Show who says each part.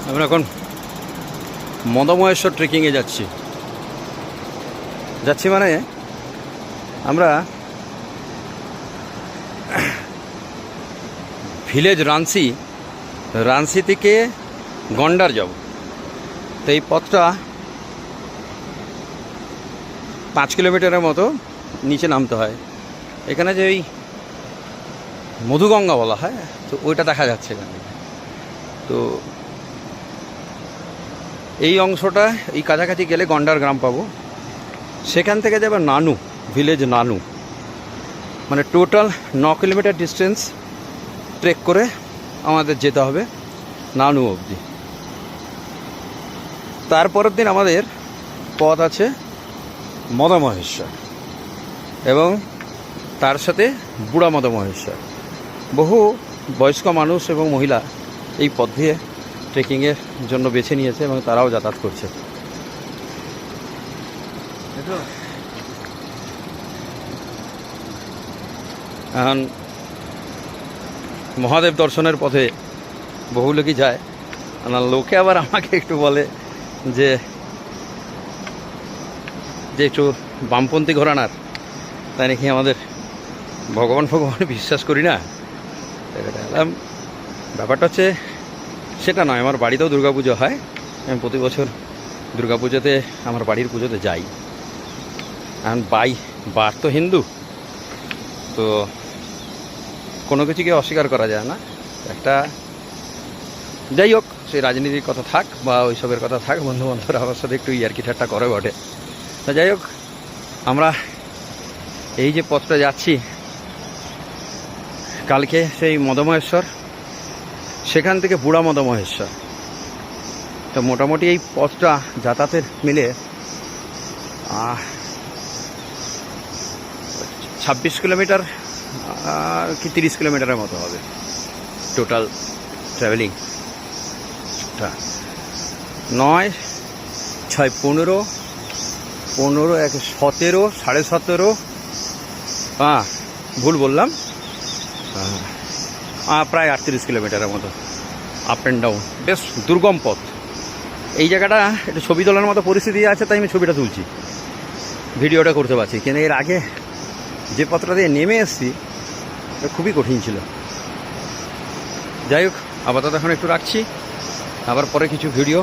Speaker 1: আমরা এখন মদমহেশ্বর ট্রেকিংয়ে যাচ্ছি মানে আমরা ভিলেজ রানসি থেকে গন্ডার যাব। তো এই পথটা 5 কিলোমিটারের মতো নিচে নামতে হয়। এখানে যে ওই মধুগঙ্গা বলা হয়, তো ওইটা দেখা যাচ্ছে এখানে। তো এই অংশটা এই কাছাকাছি গেলে গন্ডার গ্রাম পাবো। সেখান থেকে যাবে নানু, ভিলেজ নানু, মানে টোটাল 9 কিলোমিটার ডিস্টেন্স ট্রেক করে আমাদের যেতে হবে নানু অবধি। তারপরের দিন আমাদের পথ আছে মদমহেশ্বর এবং তার সাথে বুড়া মদমহেশ্বর। বহু বয়স্ক মানুষ এবং মহিলা এই পথ দিয়ে ট্রেকিংয়ের জন্য বেছে নিয়েছে এবং তারাও যাতায়াত করছে। এখন মহাদেব দর্শনের পথে বহু লোকই যায়, আর লোকে আবার আমাকে একটু বলে যে একটু বামপন্থী ঘরানার, তাই নাকি আমাদের ভগবান বিশ্বাস করি না। ব্যাপারটা হচ্ছে সেটা নয়, আমার বাড়িতেও দুর্গাপুজো হয়। আমি প্রতি বছর দুর্গাপুজোতে আমার বাড়ির পুজোতে যাই। এখন বার তো হিন্দু, তো কোনো কিছুকে অস্বীকার করা যায় না। একটা যাই হোক, সেই রাজনীতির কথা থাক বা ওইসবের কথা থাক, বন্ধু বান্ধবরা আমার সাথে একটু ইয়ার্কি ঠাট্টা করে বটে। তা যাই হোক, আমরা এই যে পথটা যাচ্ছি, কালকে সেই মদমহেশ্বর, সেখান থেকে বুড়া মদমহেশ্বর। তো মোটামুটি এই পথটা যাতায়াতের মিলে 26 কিলোমিটার কি 30 কিলোমিটারের মতো হবে টোটাল ট্রাভেলিং। 9, 6, 15, 1, 17, 17.5, ভুল বললাম, প্রায় 38 কিলোমিটারের মতো আপ অ্যান্ড ডাউন। বেশ দুর্গম পথ। এই জায়গাটা একটু ছবি তোলার মতো পরিস্থিতি আছে, তাই আমি ছবিটা তুলছি, ভিডিওটা করতে পারছি। কিন্তু এর আগে যে পথটা দিয়ে নেমে এসেছি খুবই কঠিন ছিল। যাই হোক, আপাতত এখন একটু রাখছি, আবার পরে কিছু ভিডিও